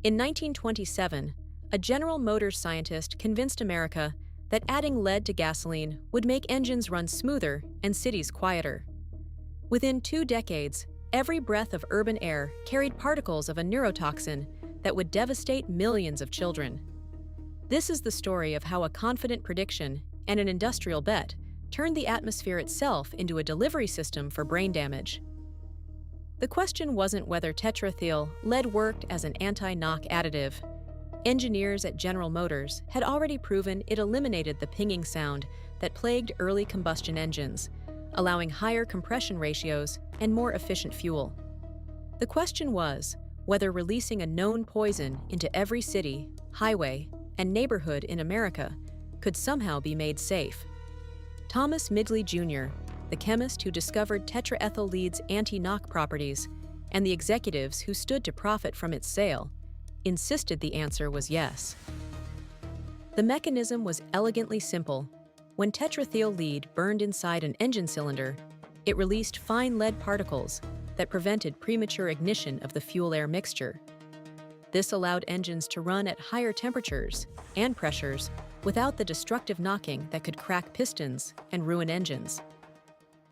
In 1927, a General Motors scientist convinced America that adding lead to gasoline would make engines run smoother and cities quieter. Within 2 decades, every breath of urban air carried particles of a neurotoxin that would devastate millions of children. This is the story of how a confident prediction and an industrial bet turned the atmosphere itself into a delivery system for brain damage. The question wasn't whether tetraethyl lead worked as an anti-knock additive. Engineers at General Motors had already proven it eliminated the pinging sound that plagued early combustion engines, allowing higher compression ratios and more efficient fuel. The question was whether releasing a known poison into every city, highway, and neighborhood in America could somehow be made safe. Thomas Midgley Jr., the chemist who discovered tetraethyl lead's anti-knock properties, and the executives who stood to profit from its sale, insisted the answer was yes. The mechanism was elegantly simple. When tetraethyl lead burned inside an engine cylinder, it released fine lead particles that prevented premature ignition of the fuel-air mixture. This allowed engines to run at higher temperatures and pressures without the destructive knocking that could crack pistons and ruin engines.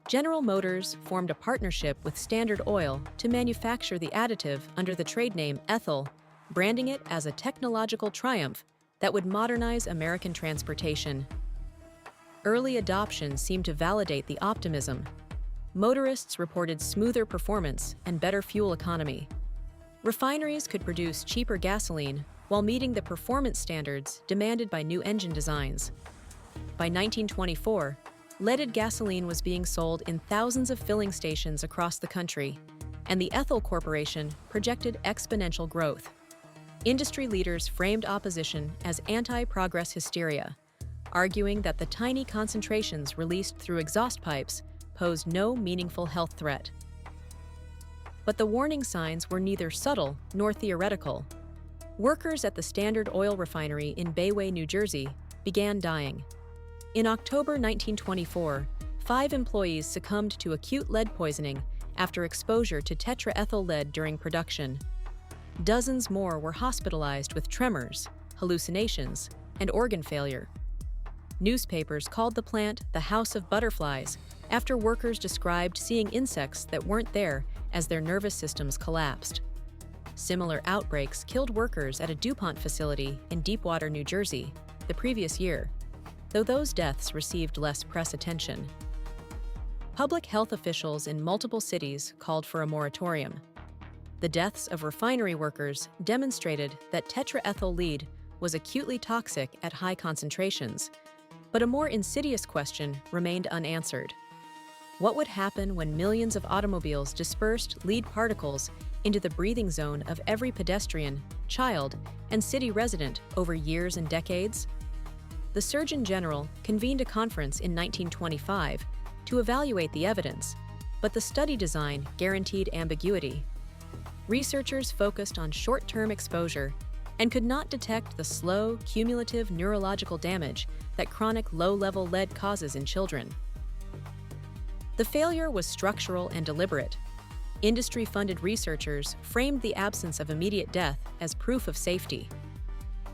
General Motors formed a partnership with Standard Oil to manufacture the additive under the trade name Ethyl, branding it as a technological triumph that would modernize American transportation. Early adoption seemed to validate the optimism. Motorists reported smoother performance and better fuel economy. Refineries could produce cheaper gasoline while meeting the performance standards demanded by new engine designs. By 1924, leaded gasoline was being sold in thousands of filling stations across the country, and the Ethyl Corporation projected exponential growth. Industry leaders framed opposition as anti-progress hysteria, arguing that the tiny concentrations released through exhaust pipes posed no meaningful health threat. But the warning signs were neither subtle nor theoretical. Workers at the Standard Oil Refinery in Bayway, New Jersey, began dying. In October 1924, 5 employees succumbed to acute lead poisoning after exposure to tetraethyl lead during production. Dozens more were hospitalized with tremors, hallucinations, and organ failure. Newspapers called the plant the House of Butterflies after workers described seeing insects that weren't there as their nervous systems collapsed. Similar outbreaks killed workers at a DuPont facility in Deepwater, New Jersey, the previous year, though those deaths received less press attention. Public health officials in multiple cities called for a moratorium. The deaths of refinery workers demonstrated that tetraethyl lead was acutely toxic at high concentrations, but a more insidious question remained unanswered. What would happen when millions of automobiles dispersed lead particles into the breathing zone of every pedestrian, child, and city resident over years and decades? The Surgeon General convened a conference in 1925 to evaluate the evidence, but the study design guaranteed ambiguity. Researchers focused on short-term exposure and could not detect the slow, cumulative neurological damage that chronic low-level lead causes in children. The failure was structural and deliberate. Industry-funded researchers framed the absence of immediate death as proof of safety.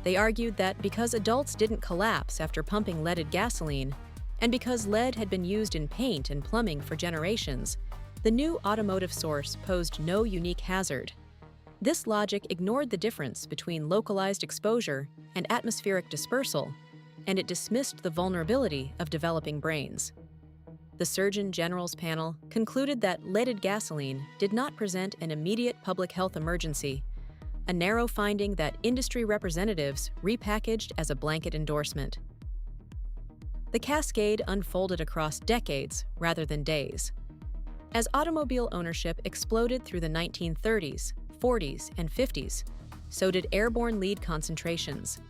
They argued that because adults didn't collapse after pumping leaded gasoline, and because lead had been used in paint and plumbing for generations, the new automotive source posed no unique hazard. This logic ignored the difference between localized exposure and atmospheric dispersal, and it dismissed the vulnerability of developing brains. The Surgeon General's panel concluded that leaded gasoline did not present an immediate public health emergency, a narrow finding that industry representatives repackaged as a blanket endorsement. The cascade unfolded across decades rather than days. As automobile ownership exploded through the 1930s, 40s, and 50s, so did airborne lead concentrations.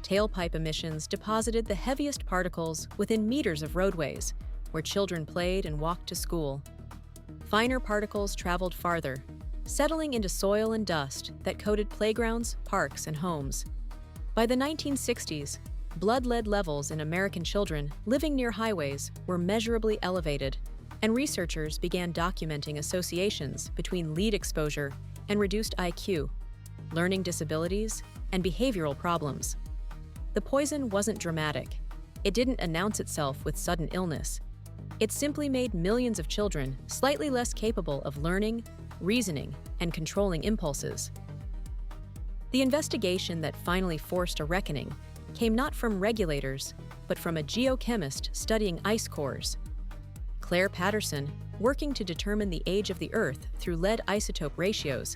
Tailpipe emissions deposited the heaviest particles within meters of roadways, where children played and walked to school. Finer particles traveled farther, settling into soil and dust that coated playgrounds, parks, and homes. By the 1960s, blood lead levels in American children living near highways were measurably elevated, and researchers began documenting associations between lead exposure and reduced IQ. learning disabilities, and behavioral problems. The poison wasn't dramatic. It didn't announce itself with sudden illness. It simply made millions of children slightly less capable of learning, reasoning, and controlling impulses. The investigation that finally forced a reckoning came not from regulators, but from a geochemist studying ice cores. Clair Patterson, working to determine the age of the Earth through lead isotope ratios,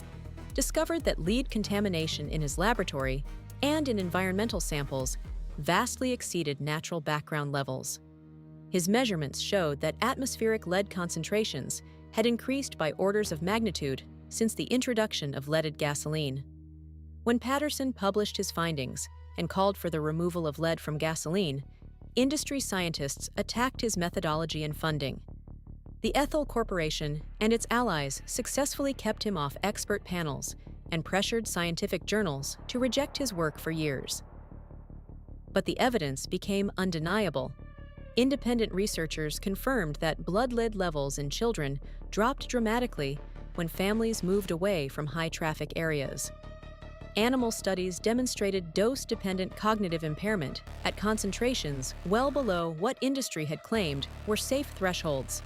discovered that lead contamination in his laboratory and in environmental samples vastly exceeded natural background levels. His measurements showed that atmospheric lead concentrations had increased by orders of magnitude since the introduction of leaded gasoline. When Patterson published his findings and called for the removal of lead from gasoline, industry scientists attacked his methodology and funding. The Ethyl Corporation and its allies successfully kept him off expert panels and pressured scientific journals to reject his work for years. But the evidence became undeniable. Independent researchers confirmed that blood lead levels in children dropped dramatically when families moved away from high-traffic areas. Animal studies demonstrated dose-dependent cognitive impairment at concentrations well below what industry had claimed were safe thresholds.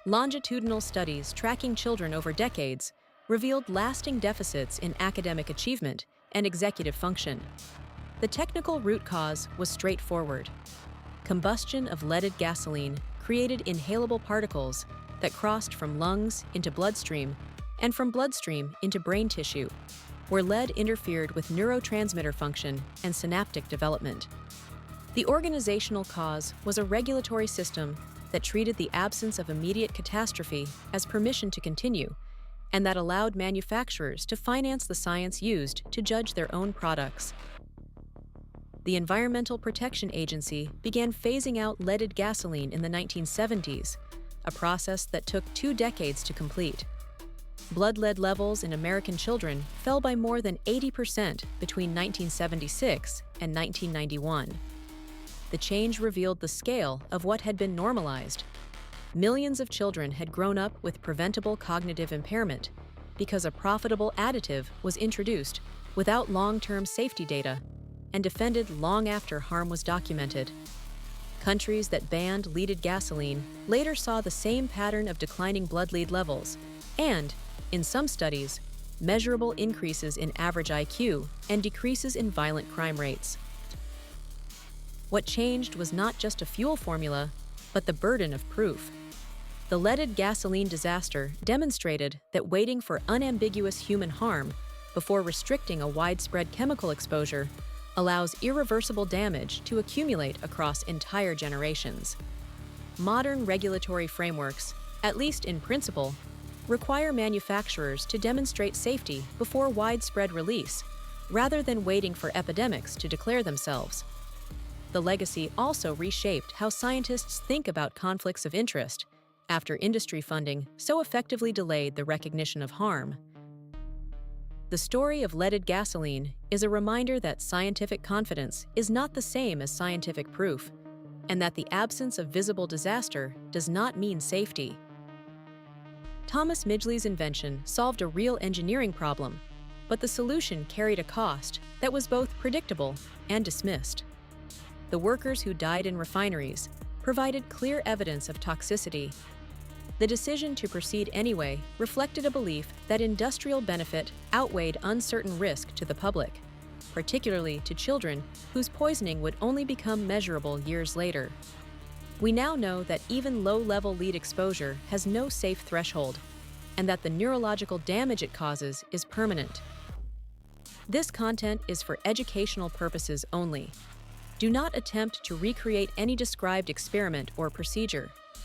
Longitudinal studies tracking children over decades revealed lasting deficits in academic achievement and executive function. The technical root cause was straightforward. Combustion of leaded gasoline created inhalable particles that crossed from lungs into bloodstream and from bloodstream into brain tissue, where lead interfered with neurotransmitter function and synaptic development. The organizational cause was a regulatory system that treated the absence of immediate catastrophe as permission to continue, and that allowed manufacturers to finance the science used to judge their own products. The Environmental Protection Agency began phasing out leaded gasoline in the 1970s, a process that took 2 decades to complete. Blood lead levels in American children fell by more than 80% between 1976 and 1991. The change revealed the scale of what had been normalized. Millions of children had grown up with preventable cognitive impairment because a profitable additive was introduced without long-term safety data and defended long after harm was documented. Countries that banned leaded gasoline later saw the same pattern of declining blood lead levels and, in some studies, measurable increases in average IQ and decreases in violent crime rates. What changed was not just a fuel formula, but the burden of proof. The leaded gasoline disaster demonstrated that waiting for unambiguous human harm before restricting a widespread chemical exposure allows irreversible damage to accumulate across entire generations. Modern regulatory frameworks, at least in principle, require manufacturers to demonstrate safety before widespread release, rather than waiting for epidemics to declare themselves. The legacy also reshaped how scientists think about conflicts of interest, after industry funding so effectively delayed the recognition of harm. The story of leaded gasoline is a reminder that scientific confidence is not the same as scientific proof, and that the absence of visible disaster does not mean safety. Thomas Midgley's invention solved a real engineering problem, but the solution carried a cost that was both predictable and dismissed. The workers who died in refineries provided clear evidence of toxicity. The decision to proceed anyway reflected a belief that industrial benefit outweighed uncertain risk to the public, particularly to children whose poisoning would only become measurable years later. We now know that even low-level lead exposure has no safe threshold, and that the neurological damage it causes is permanent. This content is for educational purposes only. Do not attempt to recreate any described experiment or procedure.